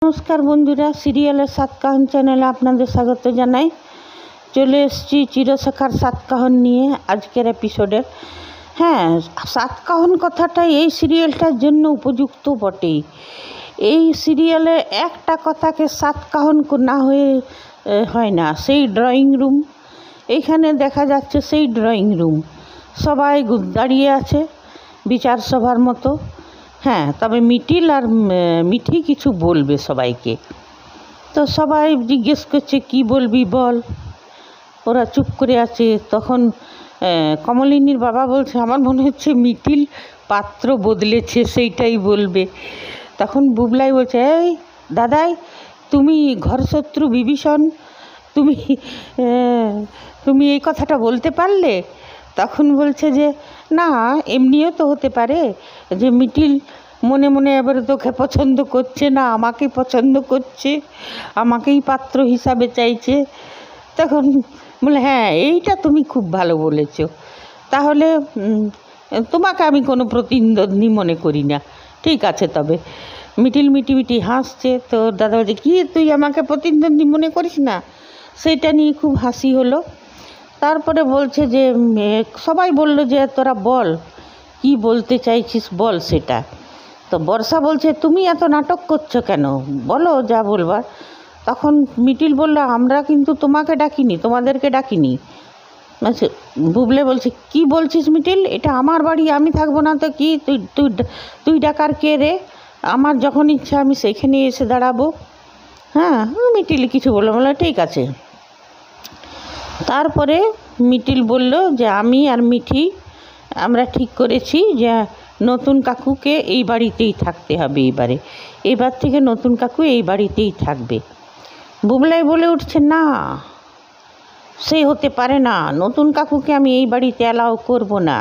নমস্কার বন্ধুরা, সিরিয়ালের সাতকাহন চ্যানেলে আপনাদের স্বাগত জানাই। চলে এসেছি চিরসখার সাতকাহন নিয়ে আজকের এপিসোডের। হ্যাঁ, সাতকাহন কথাটা এই সিরিয়ালটার জন্য উপযুক্ত বটেই। এই সিরিয়ালে একটা কথাকে সাতকাহন না হয়ে হয় না। সেই ড্রয়িং রুম, এইখানে দেখা যাচ্ছে সেই ড্রয়িং রুম, সবাই দাঁড়িয়ে আছে বিচার সভার মতো। হ্যাঁ, তবে মিটিল আর মিঠি কিছু বলবে সবাইকে। তো সবাই জিজ্ঞেস করছে কি বলবি বল। ওরা চুপ করে আছে। তখন কমলিনীর বাবা বলছে আমার মনে হচ্ছে মিটিল পাত্র বদলেছে, সেইটাই বলবে। তখন বুবলাই বলছে এই দাদাই, তুমি ঘরশত্রু বিভীষণ, তুমি এই কথাটা বলতে পারলে? তখন বলছে যে না, এমনিও তো হতে পারে যে মিটিল মনে মনে এবারে তোকে পছন্দ করছে না, আমাকেই পছন্দ করছে, আমাকেই পাত্র হিসাবে চাইছে। তখন বলে হ্যাঁ, এইটা তুমি খুব ভালো বলেছ, তাহলে তোমাকে আমি কোনো প্রতিদ্বন্দ্বী মনে করি না। ঠিক আছে, তবে মিটিল মিটি হাসছে। তো দাদা বলছে কি তুই আমাকে প্রতিদ্বন্দ্বী মনে করিস না? সেইটা নিয়ে খুব হাসি হলো। তারপরে বলছে যে সবাই বলল যে তোরা বল কি বলতে চাইছিস, বল সেটা। তো বর্ষা বলছে তুমি এত নাটক করছো কেন, বলো যা বলবার। তখন মিটিল বলল আমরা কিন্তু তোমাকে ডাকিনি, তোমাদেরকে ডাকিনি। আচ্ছা, বুবলে বলছে কি বলছিস মিটিল, এটা আমার বাড়ি, আমি থাকবো না তো কি? তুই তুই তুই ডাকার কে রে? আমার যখন ইচ্ছা আমি সেইখানে এসে দাঁড়াবো। হ্যাঁ, মিটিল কিছু বললো ঠিক আছে। তারপরে মিটিল বলল যে আমি আর মিঠি আমরা ঠিক করেছি যে নতুন কাকুকে এই বাড়িতেই থাকতে হবে। এবার থেকে নতুন কাকু এই বাড়িতেই থাকবে। বুবলাই বলে উঠছে না, সে হতে পারে না, নতুন কাকুকে আমি এই বাড়িতে অ্যালাউ করব না।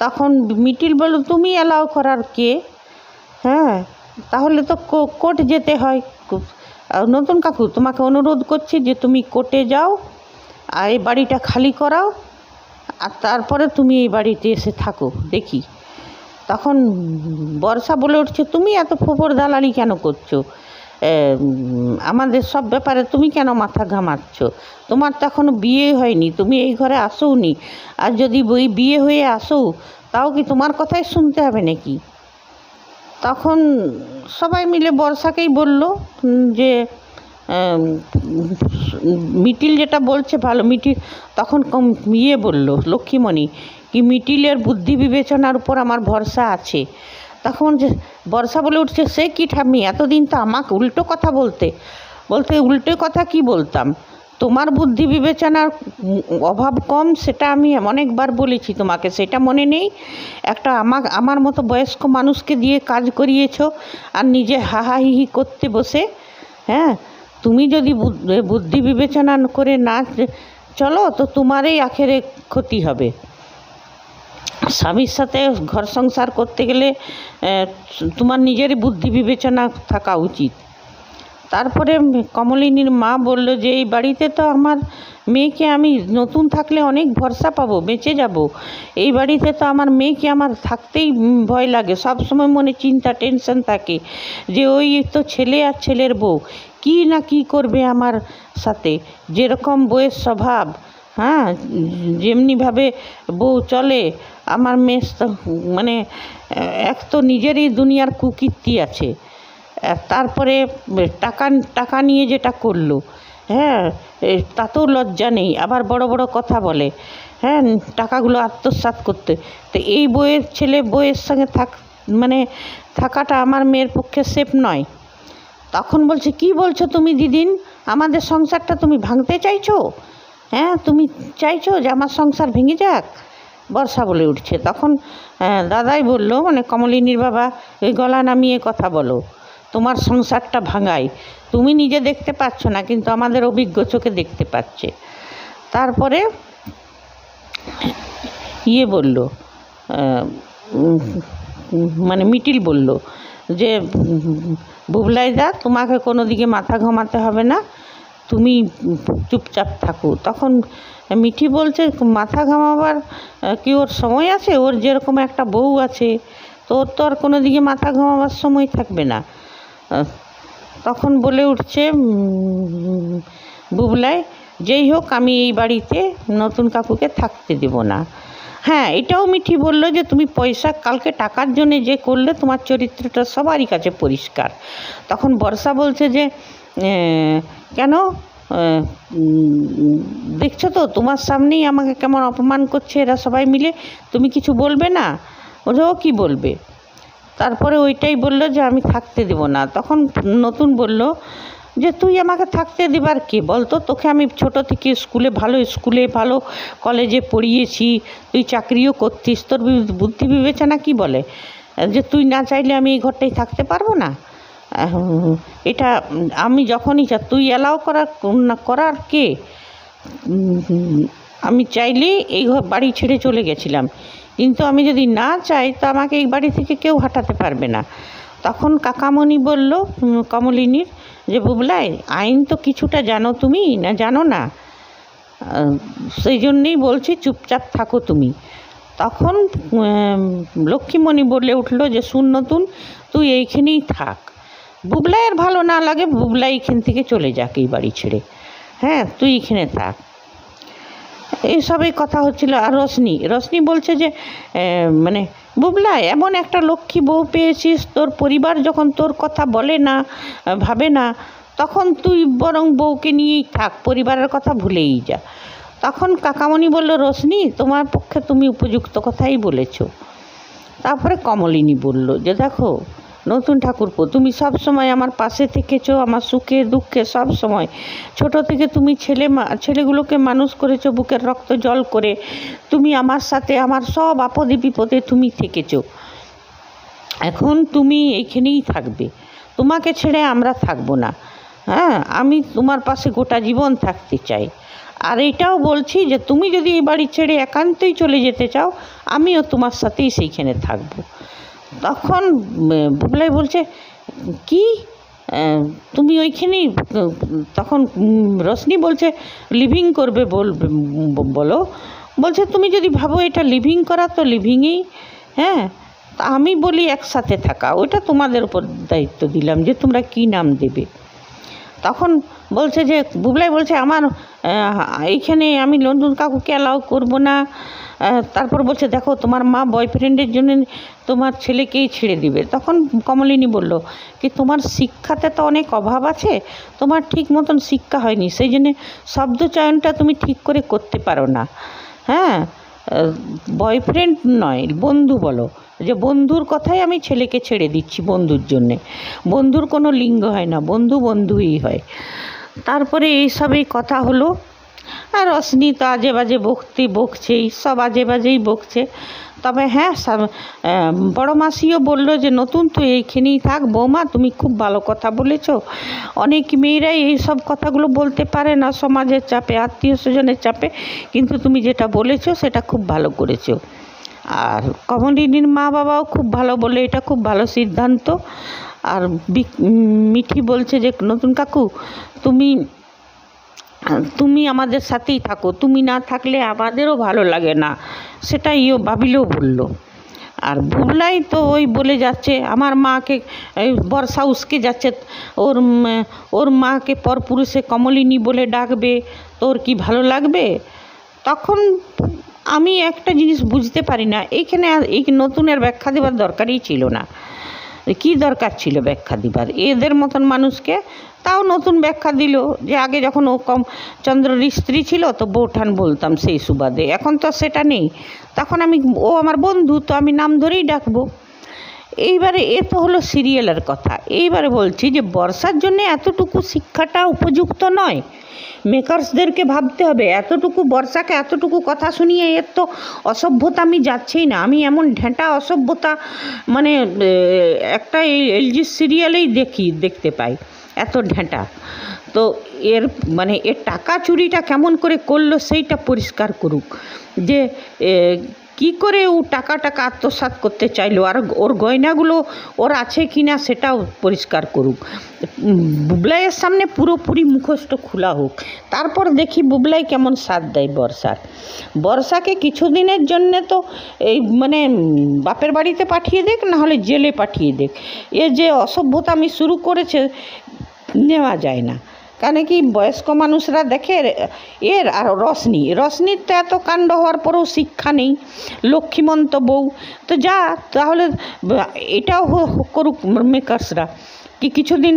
তখন মিটিল বলল তুমি অ্যালাউ করার কে? হ্যাঁ, তাহলে তো কোর্ট যেতে হয়। নতুন কাকু তোমাকে অনুরোধ করছি যে তুমি কোর্টে যাও আর এই বাড়িটা খালি করাও, আর তারপরে তুমি এই বাড়িতে এসে থাকো দেখি। তখন বর্ষা বলে উঠছে তুমি এত ফোপর দালালি কেন করছো? আমাদের সব ব্যাপারে তুমি কেন মাথা ঘামাচ্ছ? তোমার তো এখনও বিয়ে হয়নি, তুমি এই ঘরে আসোওনি। আর যদি বিয়ে হয়ে আসো তাও কি তোমার কথাই শুনতে হবে নাকি? তখন সবাই মিলে বর্ষাকেই বলল যে মিটিল যেটা বলছে ভালো। মিটিল তখন বলল লক্ষ্মীমণি কি মিটিলের বুদ্ধি বিবেচনার উপর আমার ভরসা আছে। তখন যে বর্ষা বলে উঠছে সে কি ঠাম্মি, এতদিন তো আমাকে উল্টো কথা বলতে উল্টো কথা কি বলতাম? তোমার বুদ্ধি বিবেচনার অভাব কম সেটা আমি অনেকবার বলেছি তোমাকে, সেটা মনে নেই? একটা আমার মতো বয়স্ক মানুষকে দিয়ে কাজ করিয়েছ আর নিজে হাহাহিহি করতে বসে। হ্যাঁ, তুমি যদি বুদ্ধি বিবেচনা করে না চলো তো তোমারই আখেরে ক্ষতি হবে। স্বামীর সাথে ঘর সংসার করতে গেলে তোমার নিজেরই বুদ্ধি বিবেচনা থাকা উচিত। তারপরে কমলিনীর মা বলল যে এই বাড়িতে তো আমার মেয়েকে আমি নতুন থাকলে অনেক ভরসা পাবো, বেঁচে যাব। এই বাড়িতে তো আমার মেয়েকে আমার থাকতেই ভয় লাগে, সব সময় মনে চিন্তা টেনশন থাকে যে ওই তো ছেলে আর ছেলের বউ কি না কি করবে আমার সাথে। যেরকম বউয়ের স্বভাব, হ্যাঁ, যেমনিভাবে বউ চলে, আমার মেয়ে মানে এক তো নিজেরই দুনিয়ার কুকীর্তি আছে। তারপরে টাকা নিয়ে যেটা করলো, হ্যাঁ, তাতেও লজ্জা নেই, আবার বড় বড় কথা বলে। হ্যাঁ, টাকাগুলো আত্মসাৎ করতে। তো এই বউয়ের সঙ্গে থাকাটা আমার মেয়ের পক্ষে সেফ নয়। তখন বলছে কি বলছো তুমি দিদিন, আমাদের সংসারটা তুমি ভাঙতে চাইছো? হ্যাঁ, তুমি চাইছো যে আমার সংসার ভেঙে যাক? বর্ষা বলে উঠছে। তখন দাদাই বলল, কমলিনীর বাবা, এই গলা নামিয়ে কথা বলো, তোমার সংসারটা ভাঙাই তুমি নিজে দেখতে পাচ্ছ না, কিন্তু আমাদের অভিজ্ঞ চোখে দেখতে পাচ্ছে। তারপরে বলল মিটিল বলল যে বুবলাইদা তোমাকে কোনো দিকে মাথা ঘামাতে হবে না, তুমি চুপচাপ থাকো। তখন মিঠি বলছে মাথা ঘামাবার কি ওর সময় আছে? ওর যেরকম একটা বউ আছে, তো ওর তো আর কোনো দিকে মাথা ঘামাবার সময় থাকবে না। তখন বলে উঠছে বুবলাই, যেই হোক আমি এই বাড়িতে নতুন কাকুকে থাকতে দেব না। হ্যাঁ, এটাও মিঠি বলল যে তুমি পয়সা কালকে টাকার জন্যে যে করলে তোমার চরিত্রটা সবারই কাছে পরিষ্কার। তখন বর্ষা বলছে যে কেন, দেখছো তো তোমার সামনেই আমাকে কেমন অপমান করছে এরা সবাই মিলে, তুমি কিছু বলবে না? বলছে ও কী বলবে। তারপরে ওইটাই বললো যে আমি থাকতে দেব না। তখন নতুন বলল যে তুই আমাকে থাকতে দেবার কে বলতো, তোকে আমি ছোট থেকে স্কুলে ভালো কলেজে পড়িয়েছি, তুই চাকরিও করতিস, তোর বুদ্ধি বিবেচনা কি বলে যে তুই না চাইলে আমি এই ঘরটাই থাকতে পারবো না? এটা আমি যখনই তুই অ্যালাউ করার কে? আমি চাইলেই এই বাড়ি ছেড়ে চলে গেছিলাম, কিন্তু আমি যদি না চাই তো আমাকে এই বাড়ি থেকে কেউ হটাতে পারবে না। তখন কাকামণি বলল কমলিনীর যে বুবলাই, আইন তো কিছুটা জানো তুমি, না জানো না? সেই জন্যেই বলছি চুপচাপ থাকো তুমি। তখন লক্ষ্মীমণি বলে উঠলো যে শুন নতুন, তুই এইখানেই থাক, বুবলাইয়ের ভালো না লাগে বুবলাই এখান থেকে চলে যাক এই বাড়ি ছেড়ে, হ্যাঁ তুই এখানে থাক। এইসবই কথা হচ্ছিল। আর রশনি বলছে যে মানে বুবলাই, এমন একটা লক্ষ্মী বউ পেয়েছিস, তোর পরিবার যখন তোর কথা বলে না, ভাবে না, তখন তুই বরং বউকে নিয়েই থাক, পরিবারের কথা ভুলেই যা। তখন কাকামণি বলল রশনি, তোমার পক্ষে তুমি উপযুক্ত কথাই বলেছ। তারপরে কমলিনী বলল যে দেখো নতুন ঠাকুরপো, তুমি সব সময় আমার পাশে থেকেছো, আমার সুখে দুঃখে সব সময়। ছোট থেকে তুমি ছেলেগুলোকে মানুষ করেছো বুকের রক্ত জল করে, তুমি আমার সাথে আমার সব আপদে বিপদে তুমি থেকেছো। এখন তুমি এইখানেই থাকবে, তোমাকে ছেড়ে আমরা থাকবো না। হ্যাঁ, আমি তোমার পাশে গোটা জীবন থাকতে চাই। আর এটাও বলছি যে তুমি যদি এই বাড়ি ছেড়ে একান্তই চলে যেতে চাও, আমিও তোমার সাথেই সেইখানে থাকবো। তখন বুবলাই বলছে কি তুমি ওইখানেই? তখন রশনি বলছে লিভিং করবে বলো। বলছে তুমি যদি ভাবো এটা লিভিং করা তো লিভিংই, হ্যাঁ তা আমি বলি একসাথে থাকা, ওইটা তোমাদের উপর দায়িত্ব দিলাম যে তোমরা কি নাম দেবে। তখন বলছে যে বুবলাই বলছে আমার এইখানে আমি নতুন কাকুকে অ্যালাউ করবো না। তারপর বলছে দেখো তোমার মা বয়ফ্রেন্ডের জন্য তোমার ছেলেকেই ছেড়ে দিবে। তখন কমলিনী বলল কি তোমার শিক্ষাতে তো অনেক অভাব আছে, তোমার ঠিক মতন শিক্ষা হয়নি, সেই জন্যে শব্দ চয়নটা তুমি ঠিক করে করতে পারো না। হ্যাঁ, বয়ফ্রেন্ড নয় বন্ধু বলো, যে বন্ধুর কথাই আমি ছেলেকে ছেড়ে দিচ্ছি বন্ধুর জন্যে। বন্ধুর কোনো লিঙ্গ হয় না, বন্ধুই হয়। তারপরে এইসবই কথা হলো। আর রশনি তো আজে বাজে বকছেই, সব আজে বাজেই বকছে। তবে হ্যাঁ, বড় মাসিও বলল যে নতুন তুই এইখানেই থাক, বৌমা তুমি খুব ভালো কথা বলেছ। অনেক মেয়েরাই এই সব কথাগুলো বলতে পারে না সমাজের চাপে, আত্মীয় স্বজনের চাপে, কিন্তু তুমি যেটা বলেছো সেটা খুব ভালো করেছো। আর কমলিনীর মা বাবাও খুব ভালো বলে এটা খুব ভালো সিদ্ধান্ত। আর মিঠি বলছে যে নতুন কাকু তুমি আমাদের সাথেই থাকো, তুমি না থাকলে আমাদেরও ভালো লাগে না, সেটাই বাবিলেও বলল। আর বুবলাই তো ওই বলে যাচ্ছে আমার মাকে, বর্ষা উসকে যাচ্ছে, ওর মাকে পরপুরুষে কমলিনী বলে ডাকবে, তোর কি ভালো লাগবে? তখন আমি একটা জিনিস বুঝতে পারি না, এইখানে এই নতুনের ব্যাখ্যা দেওয়ার দরকারই ছিল না। কি দরকার ছিল ব্যাখ্যা দিবার এদের মতন মানুষকে? তাও নতুন ব্যাখ্যা দিল যে আগে যখন ও চন্দ্রর স্ত্রী ছিল তো বৌঠান বলতাম সেই সুবাদে, এখন তো সেটা নেই, তখন ও আমার বন্ধু, তো আমি নাম ধরেই ডাকবো। এইবারে এ তো হলো সিরিয়ালের কথা। এইবারে বলছি যে বর্ষার জন্য এতটুকু শিক্ষাটা উপযুক্ত নয়। মেকার্সদেরকে ভাবতে হবে, বর্ষাকে এতটুকু কথা শুনিয়ে এর তো অসভ্যতা আমি যাচ্ছেই না। আমি এমন ঢেঁটা অসভ্যতা মানে একটা এই এলজি সিরিয়ালেই দেখতে পাই, এত ঢেঁটা। তো এর টাকা চুরিটা কেমন করে করলো সেইটা পরিষ্কার করুক, যে কি করে ও টাকাটা আত্মসাৎ করতে চাইলো, আর ওর গয়নাগুলো ওর আছে কি না সেটাও পরিষ্কার করুক। বুবলাইয়ের সামনে পুরোপুরি মুখোশ খোলা হোক, তারপর দেখি বুবলাই কেমন সাথ দেয় বর্ষাকে কিছুদিনের জন্যে তো এই বাপের বাড়িতে পাঠিয়ে দেখ, না হলে জেলে পাঠিয়ে দেখ। এ যে অসভ্যতা আমি শুরু করেছে নেওয়া যায় না। কেন কি বয়স্ক মানুষরা দেখে এর আর রশনির তো এত কাণ্ড হওয়ার পরেও শিক্ষা নেই, লক্ষ্মীমন্ত বউ। তো যা তাহলে এটাও করুক মেকার্সরা, কি কিছুদিন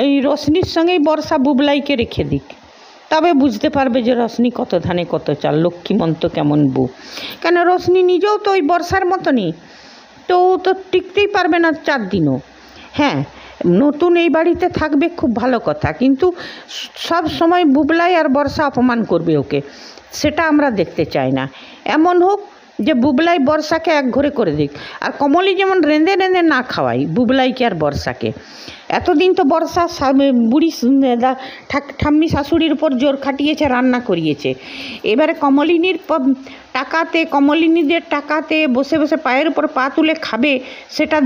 এই রশনির সঙ্গেই বর্ষা বুবলাইকে রেখে দিক, তবে বুঝতে পারবে যে রশনি কত ধানে কত চাল, লক্ষ্মীমন্ত কেমন বউ। কেন রশনি নিজেও তো ওই বর্ষার মতনই, তো ও তো টিকতেই পারবে না 4 দিনও। হ্যাঁ, নতুন এই বাড়িতে থাকবে, খুব ভালো কথা, কিন্তু সব সময় বুবলাই আর বর্ষা অপমান করবে ওকে, সেটা আমরা দেখতে চাই না। এমন হোক যে বুবলাই বর্ষাকে এক ঘরে করে দিক, আর কমলি যেমন রেঁধে না খাওয়াই বুবলাইকে আর বর্ষাকে। এতদিন তো বর্ষা বুড়ি ঠাম্মি শাশুড়ির উপর জোর খাটিয়েছে, রান্না করিয়েছে। এবারে কমলিনীদের টাকাতে বসে বসে পায়ের উপর পা তুলে খাবে, সেটা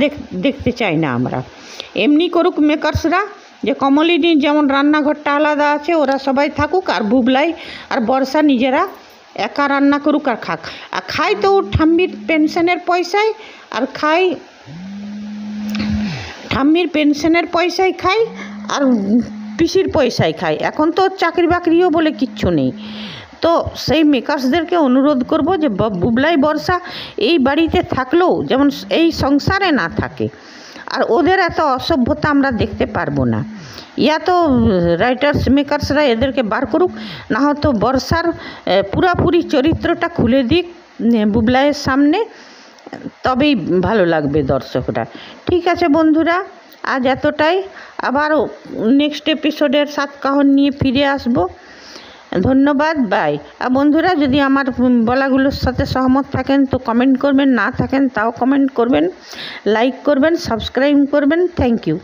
দেখতে চাই না আমরা। এমনি করুক মেকার্সরা, যে কমলিনীর যেমন রান্নাঘরটা আলাদা আছে, ওরা সবাই থাকুক, আর বুবলাই আর বর্ষা নিজেরা একা রান্না করুক আর খাক। আর খাই তো ঠাম্মির পেনশনের পয়সায়, আর ঠাম্মির পেনশনের পয়সায় খাই, আর পিসির পয়সায় খাই। এখন তো চাকরি বাকরিও বলে কিচ্ছু নেই। তো সেই মেকার্সদেরকে অনুরোধ করব যে বুবলাই বর্ষা এই বাড়িতে থাকলেও যেমন এই সংসারে না থাকে, আর ওদের এত অসভ্যতা আমরা দেখতে পারবো না। তো রাইটার্স মেকার্সরা এদেরকে বার করুক, না হয়তো বর্ষার পুরাপুরি চরিত্রটা খুলে দিক বুবলাইয়ের সামনে, তবেই ভালো লাগবে দর্শকরা। ঠিক আছে বন্ধুরা, আজ এতটাই। আবারও নেক্সট এপিসোডের 7 কাহন নিয়ে ফিরে আসব। ধন্যবাদ, বাই। আর বন্ধুরা, যদি আমার বলাগুলোর সাথে সহমত থাকেন তো কমেন্ট করবেন, না থাকেন তাও কমেন্ট করবেন, লাইক করবেন, সাবস্ক্রাইব করবেন। Thank you.